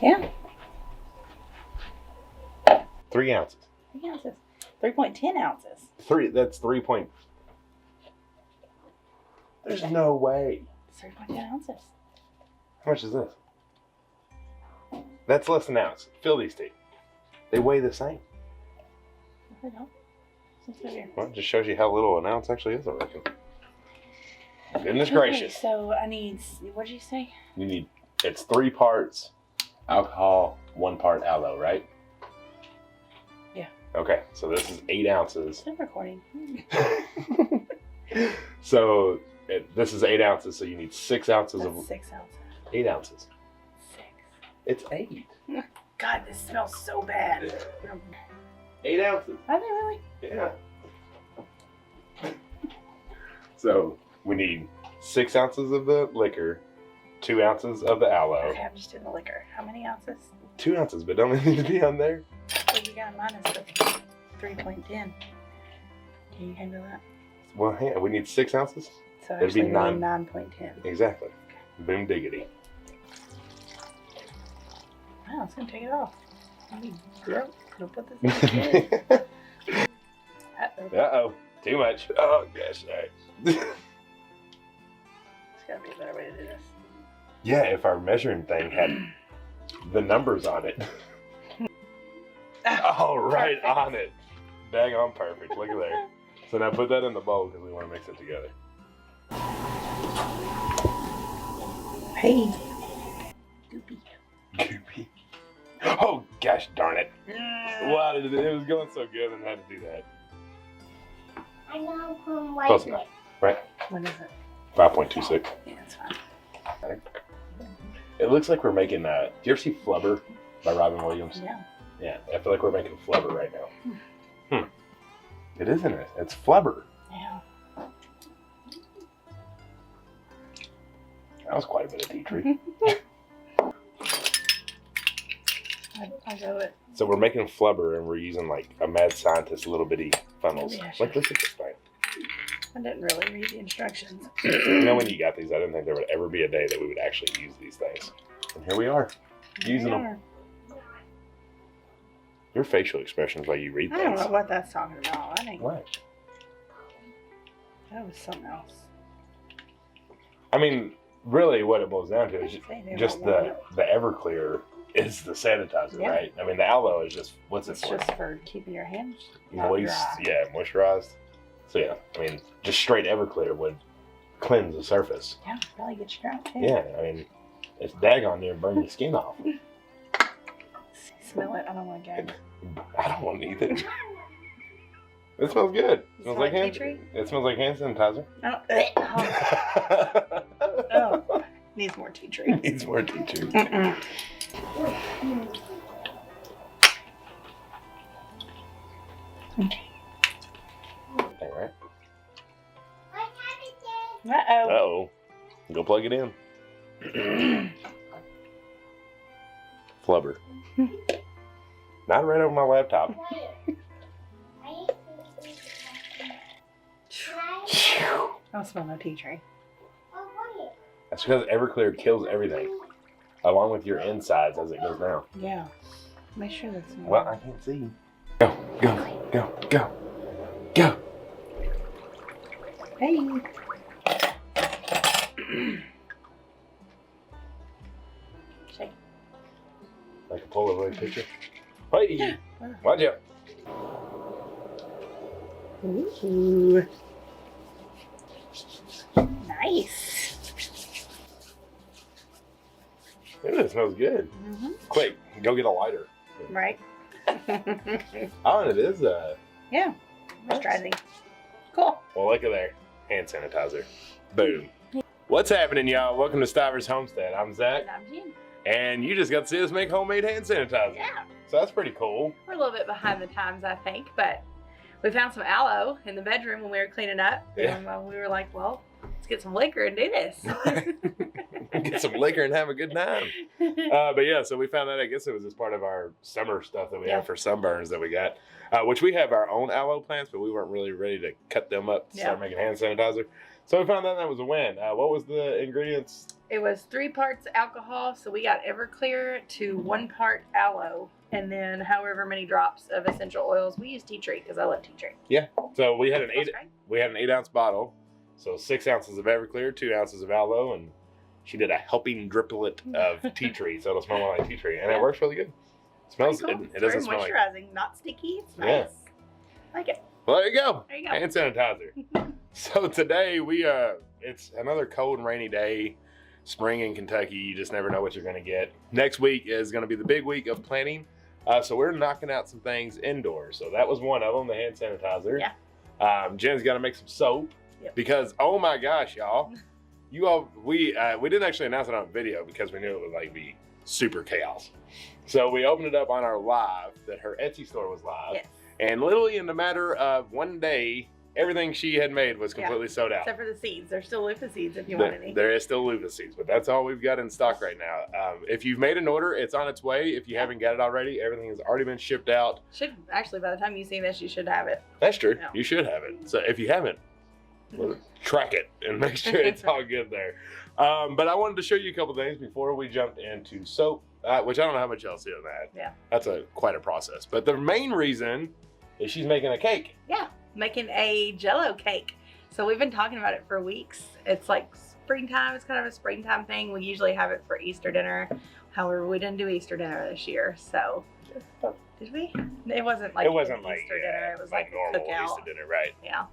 Yeah. 3 ounces. 3 ounces. 3.10 ounces. That's 3 point. There's no way. It's 3.10 ounces. How much is this? That's less than an ounce. Fill these two. They weigh the same. I don't. Well, it just shows you how little an ounce actually is, I reckon. Goodness gracious. So I need, what did you say? You need, it's 3 parts alcohol, 1 part aloe, right? Yeah. Okay, so this is 8 ounces. Still recording. So this is 8 ounces, so you need 6 ounces That's of 6 ounces. 8 ounces. 6. It's 8. God, this smells so bad. 8 ounces. Are they really? Yeah. So we need 6 ounces of the liquor, 2 ounces of the aloe. Okay, I'm just doing the liquor. How many ounces? 2 ounces, but don't they need to be on there? Well, you got minus the 3.10. Can you handle that? Well, yeah, we need 6 ounces. So It'd be actually, we need 9.10. Exactly. Boom diggity. Wow, it's gonna take it off. I mean, gonna put this in the kid. Uh-oh. Too much. Oh, gosh. All right. There's gotta be a better way to do this. Yeah, if our measuring thing had the numbers on it. Oh, right Perfect. on it. Bang on perfect. Look at there. So now put that in the bowl because we want to mix it together. Hey. Goopy. Goopy. Oh, gosh darn it. Wow, it was going so good and I had to do that. I know from Close enough, right? What is it? 5.26. Yeah, it's fine. It looks like we're making, do you ever see Flubber by Robin Williams? Yeah. Yeah, I feel like we're making Flubber right now. It isn't it? It's Flubber. Yeah. That was quite a bit of tea tree. I go it. So we're making Flubber and we're using like a mad scientist little bitty funnels. Maybe I Like, look at this thing. I didn't really read the instructions. You know, when you got these, I didn't think there would ever be a day that we would actually use these things. And here we are, using them. Your facial expressions while you read I don't things. know what that's talking about. I think What? that was something else. I mean, really what it boils down to is Say they just want the Everclear is the sanitizer, Yeah. right? I mean, the aloe is just, what's it It's for? just for keeping your hands Moist, dry. yeah, moisturized. So yeah, I mean, just straight Everclear would cleanse the surface. Yeah, probably get you out too. Yeah, I mean, it's daggone near burn your skin off. Smell it. I don't want to gag. I don't want either. It smells good. It smells like tea hand. tree? It smells like hand sanitizer. Oh, needs more tea tree. Needs more tea tree. Thing, right? Uh-oh. Uh-oh. Go plug it in. Flubber. Not right over my laptop. I don't smell no tea tree. That's because Everclear kills everything, along with your insides as it goes down. Yeah. Make sure that's Well, I can't see. Go, go, go, go, go. Hey. Shake. Like a Polaroid picture. Hey, watch out. Ooh. Nice. Ooh, it smells good. Mm-hmm. Quick, go get a lighter. Right. Oh, and it is Yeah. Moisturizing. Cool. well, look at there. Hand sanitizer. Boom. What's happening, y'all? Welcome to Stivers Homestead. I'm Zach, And I'm Jean. and you just got to see us make homemade hand sanitizer. Yeah. So that's pretty cool. We're a little bit behind the times, I think, but we found some aloe in the bedroom when we were cleaning up. Yeah. And we were like, well, let's get some liquor and do this. Get some liquor and have a good time. But yeah, so we found that, I guess it was as part of our summer stuff that we Yeah. have for sunburns that we got, which we have our own aloe plants, but we weren't really ready to cut them up to start making hand sanitizer. So we found out that was a win. What was the ingredients? It was 3 parts alcohol, so we got Everclear to 1 part aloe, and then however many drops of essential oils. We use tea tree because I love tea tree. Yeah. So we had an That's 8 great. we had an 8-ounce bottle, so 6 ounces of Everclear, 2 ounces of aloe, and she did a helping driplet of tea tree, so it'll smell more like tea tree, and it works really good. It smells. Pretty cool. It doesn't It's smell very like. moisturizing, not sticky. It's Yeah. nice. I like it. Well, there you go. There you go. Hand sanitizer. So today it's another cold and rainy day. Spring in Kentucky, you just never know what you're going to get. Next week is going to be the big week of planting. So we're knocking out some things indoors. So that was one of them, the hand sanitizer. Yeah. Jen's got to make some soap because, oh my gosh, y'all. We didn't actually announce it on video because we knew it would like be super chaos. So we opened it up on our live that her Etsy store was live. Yes. And literally in the matter of one day, everything she had made was completely sold out. Except for the seeds. There's still loofah seeds if you want any. There is still loofah seeds, but that's all we've got in stock right now. If you've made an order, it's on its way. If you haven't got it already, everything has already been shipped out. Should actually, by the time you see this, you should have it. That's true. Yeah. You should have it. So if you haven't, track it and make sure it's all good there. But I wanted to show you a couple things before we jumped into soap, which I don't know how much y'all see on that. Yeah. That's quite a process. But the main reason is she's making a cake. Yeah, making a Jello cake. So we've been talking about it for weeks. It's like springtime. It's kind of a springtime thing. We usually have it for Easter dinner. However, we didn't do Easter dinner this year. So did we? It wasn't like Easter dinner. It was like normal cookout. Easter dinner, right? Yeah.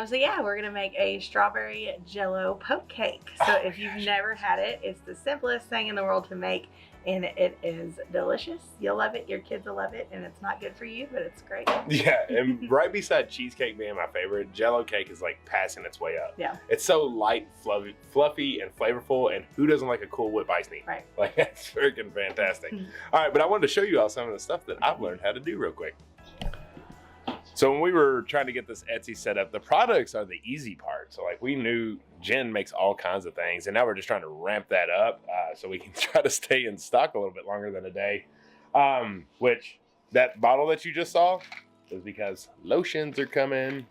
So yeah, we're gonna make a strawberry Jello poke cake. So if you've never had it, it's the simplest thing in the world to make, and it is delicious. You'll love it. Your kids will love it, and it's not good for you, but it's great. Yeah, and right beside cheesecake being my favorite, Jello cake is like passing its way up. Yeah. It's so light, fluffy, and flavorful, and who doesn't like a Cool Whip icing? Right. Like, that's freaking fantastic. All right, but I wanted to show you all some of the stuff that I've learned how to do real quick. So when we were trying to get this Etsy set up, the products are the easy part. So like we knew Jen makes all kinds of things, and now we're just trying to ramp that up so we can try to stay in stock a little bit longer than a day. Which that bottle that you just saw is because lotions are coming.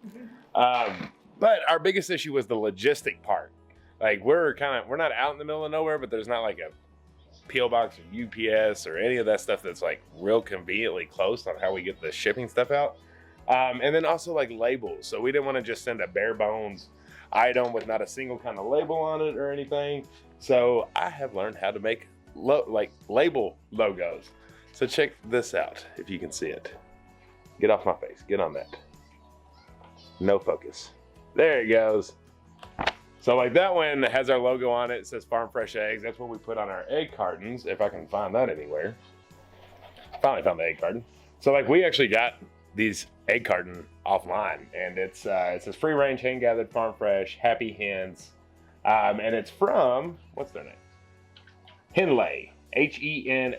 But our biggest issue was the logistic part. Like we're not out in the middle of nowhere, but there's not like a P.O. box or UPS or any of that stuff that's like real conveniently close on how we get the shipping stuff out. And then also like labels. So we didn't want to just send a bare bones item with not a single kind of label on it or anything. So I have learned how to make label logos. So check this out if you can see it. Get off my face. Get on that. No focus. There it goes. So like that one has our logo on it. It says Farm Fresh Eggs. That's what we put on our egg cartons, if I can find that anywhere. Finally found the egg carton. So like we actually got these egg carton offline, and it says free range, hand gathered, farm fresh, happy hens, and it's from, what's their name? Henlay, HENLAY.com.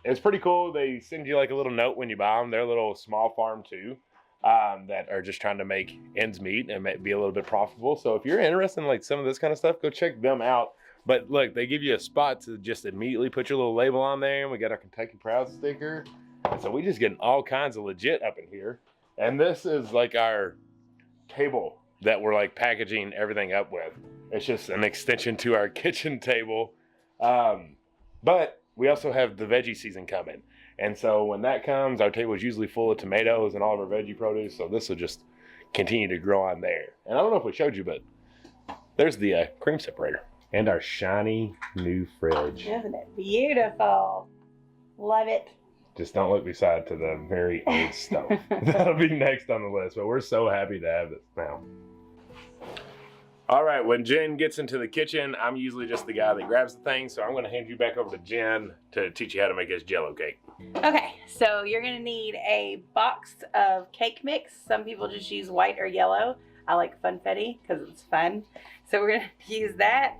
It's pretty cool. They send you like a little note when you buy them. They're a little small farm too, that are just trying to make ends meet and be a little bit profitable. So if you're interested in like some of this kind of stuff, go check them out. But look, they give you a spot to just immediately put your little label on there, and we got our Kentucky Proud sticker. So we just getting all kinds of legit up in here. And this is like our table that we're like packaging everything up with. It's just an extension to our kitchen table. But we also have the veggie season coming. And so when that comes, our table is usually full of tomatoes and all of our veggie produce. So this will just continue to grow on there. And I don't know if we showed you, but there's the cream separator and our shiny new fridge. Isn't it beautiful? Love it. Just don't look beside to the very old stove. That'll be next on the list, but we're so happy to have it now. All right, when Jen gets into the kitchen, I'm usually just the guy that grabs the things, so I'm gonna hand you back over to Jen to teach you how to make this Jello cake. Okay, so you're gonna need a box of cake mix. Some people just use white or yellow. I like funfetti because it's fun. So we're gonna use that,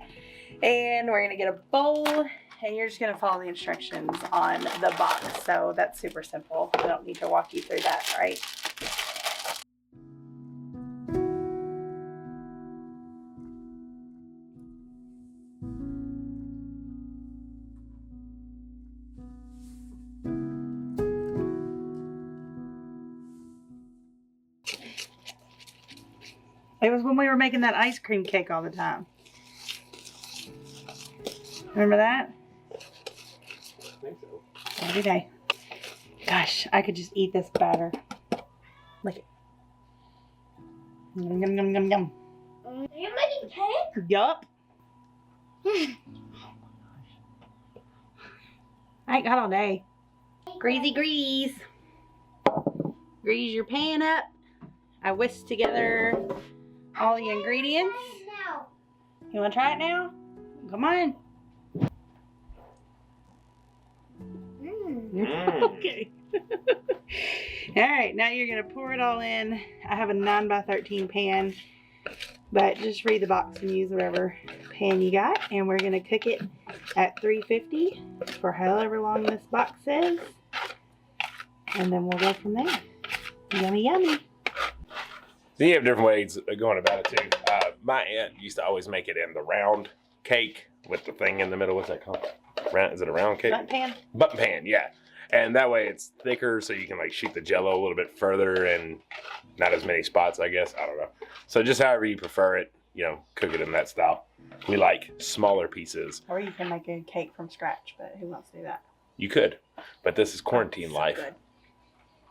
and we're gonna get a bowl, and you're just gonna follow the instructions on the box. So that's super simple. I don't need to walk you through that, right? It was when we were making that ice cream cake all the time. Remember that? I think so. Every day. Gosh, I could just eat this batter. Look it. Yum, yum, yum, yum, yum. You're making cake? Yup. I ain't got all day. Greasy grease. Grease your pan up. I whisked together all the ingredients. No. You want to try it now? Come on. Okay. All right, now you're going to pour it all in. I have a 9x13 pan, but just read the box and use whatever pan you got. And we're going to cook it at 350 for however long this box is. And then we'll go from there. Yummy, yummy. Then you have different ways of going about it too. My aunt used to always make it in the round cake with the thing in the middle. What's that called? Round? Is it a round cake? Button pan? Button pan, yeah. And that way it's thicker, so you can like shoot the Jello a little bit further and not as many spots, I guess. I don't know. So just however you prefer it, you know, cook it in that style. We like smaller pieces. Or you can make a cake from scratch, but who wants to do that? You could, but this is quarantine life.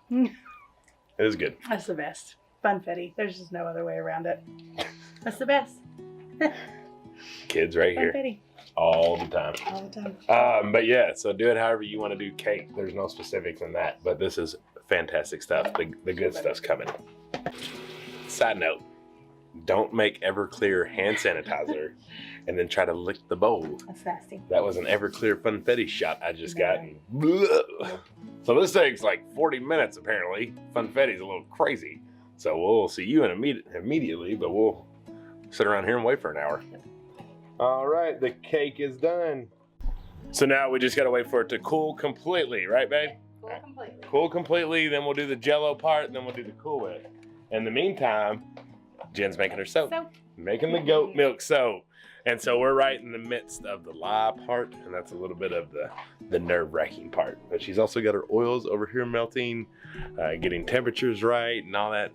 Good. It is good. That's the best. Funfetti. There's just no other way around it. That's the best. Kids right here Funfetti. all the time. All the time. But yeah, so do it however you want to do cake. There's no specifics in that, but this is fantastic stuff. The good stuff's coming. Side note, don't make Everclear hand sanitizer and then try to lick the bowl. That's nasty. That was an Everclear Funfetti shot I just got. And so this takes like 40 minutes apparently. Funfetti's a little crazy. So we'll see you in immediately, but we'll sit around here and wait for an hour. All right, the cake is done. So now we just gotta wait for it to cool completely, right, babe? Cool completely. Cool completely, then we'll do the Jello part, then we'll do the Cool Whip. In the meantime, Jen's making her soap. Making the goat milk soap. And so we're right in the midst of the lye part, and that's a little bit of the nerve-wracking part. But she's also got her oils over here melting, getting temperatures right, and all that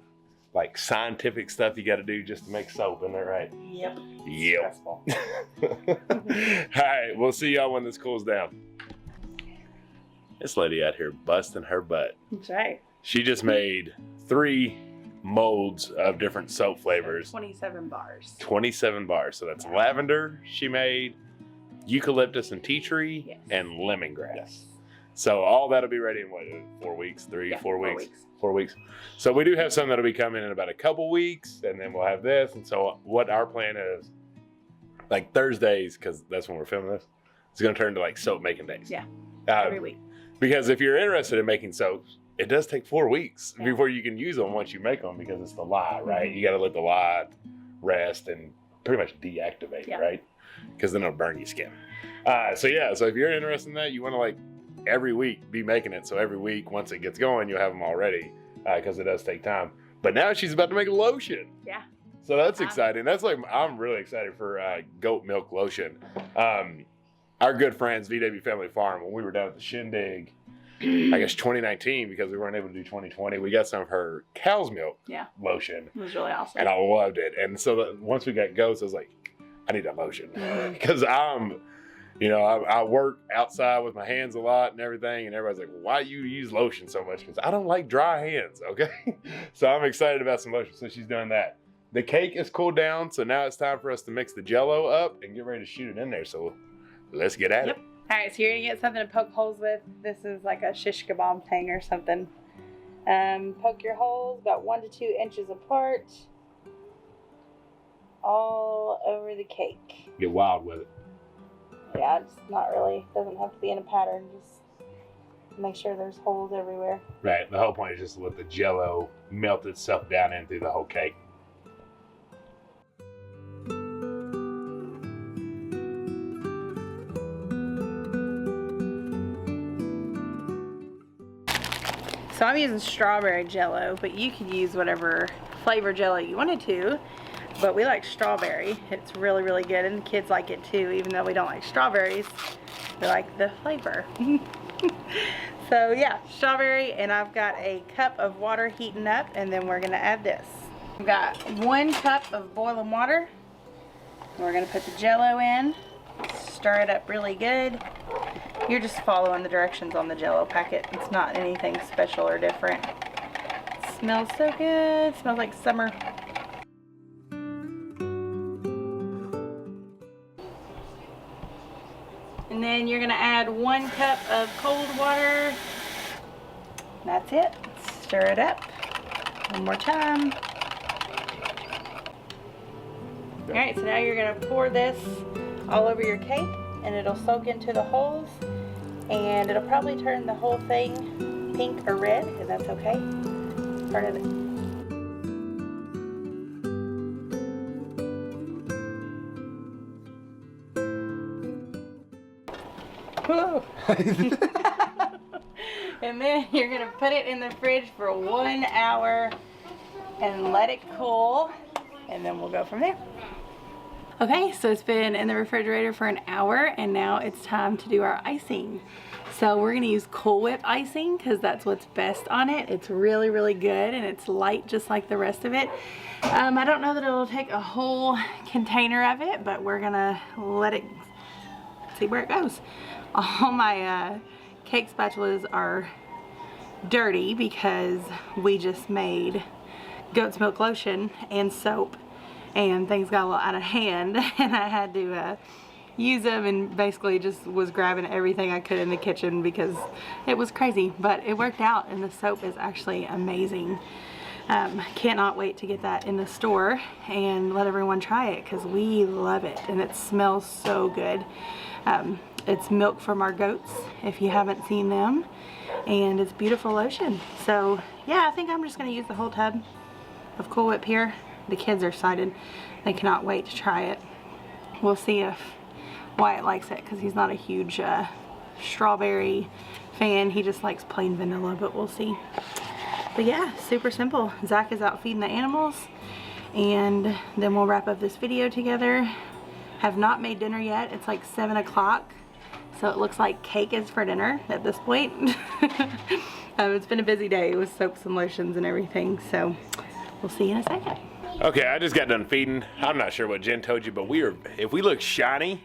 like scientific stuff you got to do just to make soap, isn't that right? Yep. Yep. Stressful. All right, we'll see y'all when this cools down. This lady out here busting her butt. That's right. She just made 3 molds of different soap flavors. 27 bars. 27 bars. So that's lavender she made, eucalyptus and tea tree, Yes. and lemongrass. Yes. So all that'll be ready in what, 4 weeks? 3, Yeah, 4 4 weeks? weeks. 4 weeks. So we do have some that'll be coming in about a couple weeks, and then we'll have this. And so what our plan is, like Thursdays, because that's when we're filming this, it's going to turn to like soap making days. Yeah. Every week. Because if you're interested in making soaps, it does take 4 weeks Yeah. before you can use them once you make them, because it's the lye, right? You got to let the lye rest and pretty much deactivate, Yeah. right? Because then it'll burn your skin. So yeah, so if you're interested in that, you want to like every week be making it. So every week, once it gets going, you'll have them all ready, because it does take time. But now she's about to make a lotion. Yeah. So that's exciting. That's like, I'm really excited for goat milk lotion. Our good friends, VW Family Farm, when we were down at the Shindig, I guess 2019, because we weren't able to do 2020, we got some of her cow's milk lotion. It was really awesome. And I loved it. And so once we got goats, I was like, I need that lotion. Because I work outside with my hands a lot and everything. And everybody's like, why do you use lotion so much? Because I don't like dry hands, okay? So I'm excited about some lotion. So she's doing that. The cake is cooled down. So now it's time for us to mix the Jello up and get ready to shoot it in there. So let's get at it. All right, so you're gonna get something to poke holes with. This is like a shish kebab thing or something. Poke your holes about 1 to 2 inches apart, all over the cake. Get wild with it. Yeah, it's not really, doesn't have to be in a pattern, just make sure there's holes everywhere. Right. The whole point is just to let the Jello melt itself down in through the whole cake. So I'm using strawberry Jello, but you could use whatever flavor Jello you wanted to. But we like strawberry. It's really, really good, and the kids like it too, even though we don't like strawberries. We like the flavor. So yeah, strawberry, and I've got a cup of water heating up, and then we're gonna add this. We've got 1 cup of boiling water. We're gonna put the Jello in, stir it up really good. You're just following the directions on the Jello packet. It's not anything special or different. It smells so good. It smells like summer. And then you're gonna add 1 cup of cold water. That's it. Stir it up. One more time. All right, so now you're gonna pour this all over your cake and it'll soak into the holes and it'll probably turn the whole thing pink or red, and that's okay. It's part of it. Whoa. And then you're gonna put it in the fridge for 1 hour and let it cool, and then we'll go from there. Okay, so it's been in the refrigerator for an hour and now it's time to do our icing. So we're gonna use Cool Whip icing because that's what's best on it. It's really, really good and it's light just like the rest of it. I don't know that it'll take a whole container of it, but we're gonna let it see where it goes. All my cake spatulas are dirty because we just made goat's milk lotion and soap and things got a little out of hand and I had to use them and basically just was grabbing everything I could in the kitchen because it was crazy, but it worked out and the soap is actually amazing. Cannot wait to get that in the store and let everyone try it because we love it and it smells so good. It's milk from our goats if you haven't seen them, and it's beautiful lotion. So yeah, I think I'm just gonna use the whole tub of Cool Whip here. The kids are excited. They cannot wait to try it. We'll see if Wyatt likes it because he's not a huge strawberry fan. He just likes plain vanilla, but we'll see. But yeah, super simple. Zach is out feeding the animals and then we'll wrap up this video together. Have not made dinner yet. It's like 7 o'clock. So it looks like cake is for dinner at this point. It's been a busy day with soaps and lotions and everything. So we'll see you in a second. Okay, I just got done feeding. I'm not sure what Jen told you, but if we look shiny,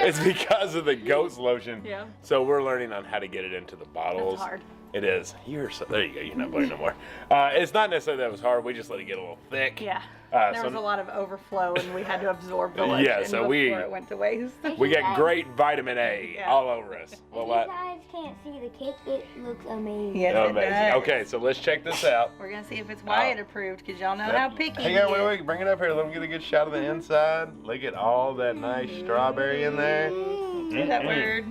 it's because of the goat's lotion. Yeah. So we're learning on how to get it into the bottles. It's hard. It is. There you go. You're not bleeding no more. It's not necessarily that it was hard. We just let it get a little thick. Yeah. There was a lot of overflow and we had to absorb the lotion before it went to waste. We got great vitamin A all over us. Well, if you guys can't see the cake, it looks amazing. Yes, it does. Okay, so let's check this out. We're going to see if it's Wyatt approved because y'all know how picky he Hang on, is. wait. Bring it up here. Let me get a good shot of the inside. Look at all that nice strawberry in there. Say that word.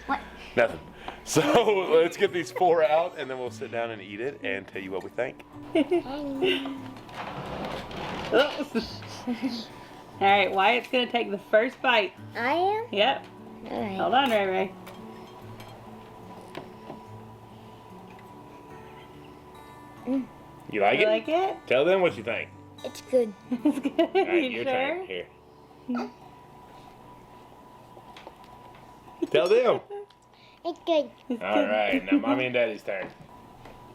What? Nothing. So let's get these 4 out and then we'll sit down and eat it and tell you what we think. Alright, Wyatt's going to take the first bite. I am? Yep. All right. Hold on, Ray Ray. You like it? You like it? Tell them what you think. It's good. It's good. All right, You your sure? turn. Here. Tell them. It's good. All right, now Mommy and Daddy's turn.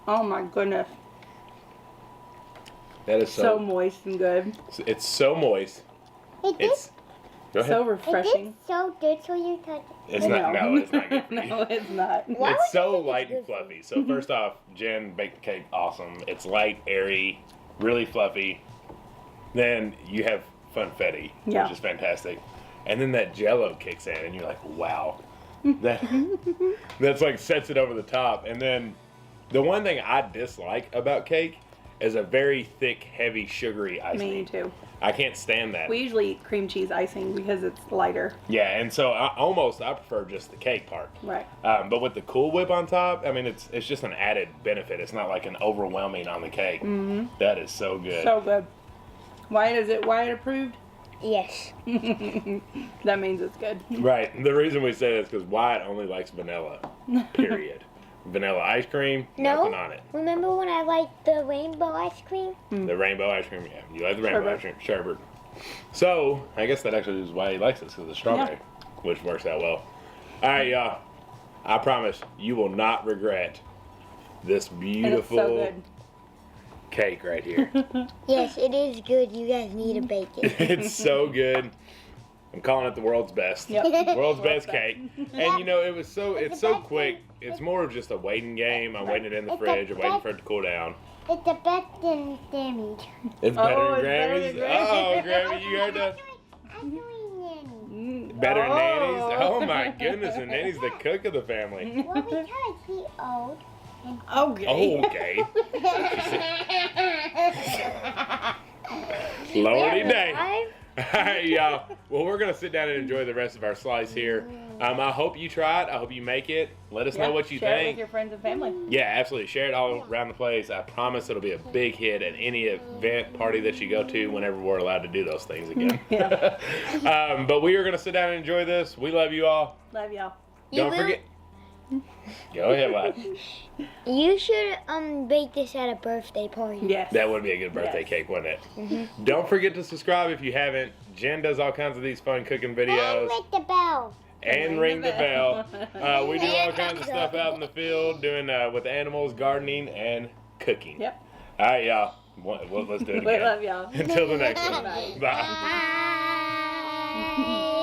Oh my goodness. That is So moist and good. It's so moist. It is. Go ahead. So It refreshing. is so good for you touch it. It's not. No, it's not good for you. No, it's not. Why would It's so you think light it's and good for fluffy. So first off, Jen baked the cake awesome. It's light, airy, really fluffy. Then you have funfetti, Yeah. which is fantastic. And then that Jello kicks in, and you're like, wow, that's like sets it over the top. And then the one thing I dislike about cake is a very thick, heavy, sugary icing. Me too. I can't stand that. We usually eat cream cheese icing because it's lighter. Yeah, and so I prefer just the cake part. Right. But with the Cool Whip on top, I mean, it's just an added benefit. It's not like an overwhelming on the cake. Mm-hmm. That is so good. So good. Wyatt, is it Wyatt approved? Yes. That means it's good. Right. The reason we say that is because Wyatt only likes vanilla. Period. Vanilla ice cream, nothing on it. Remember when I liked the rainbow ice cream? The rainbow ice cream, yeah. You like the rainbow ice cream. Sherbet. So, I guess that actually is why he likes this, because of the strawberry, which works out well. All right, y'all. I promise you will not regret this beautiful. And it's so good. cake right here. Yes, it is good. You guys need to bake it. It's so good. I'm calling it the world's best. Yep. World's best cake. And you know, it's so quick. It's more of just a waiting game. I'm waiting it in the fridge. I'm waiting for it to cool down. It's the best than Sammy's. It's Oh, better it's than better Grammy's. than Grammy's. Oh, Grammy, you heard that? I'm doing Nanny. Better than Nanny's? Oh. Oh my goodness, and Nanny's the cook of the family. Well, because he's old. Okay. Okay. Lordy day. All right, y'all. Well, we're going to sit down and enjoy the rest of our slice here. I hope you try it. I hope you make it. Let us know what you share it think. with your friends and family. Yeah, absolutely. Share it all around the place. I promise it'll be a big hit at any event, party that you go to whenever we're allowed to do those things again. Yeah. But we are going to sit down and enjoy this. We love you all. Love y'all. Don't forget. Go ahead, Mike. You should bake this at a birthday party. Yes. That would be a good birthday Yes. cake, wouldn't it? Don't forget to subscribe if you haven't. Jen does all kinds of these fun cooking videos. And ring the bell. And ring the bell. We do all kinds of stuff out in the field, doing with animals, gardening, and cooking. Yep. All right, y'all. Well, let's do it We again. love y'all. Until the next one. Bye. Bye. Bye.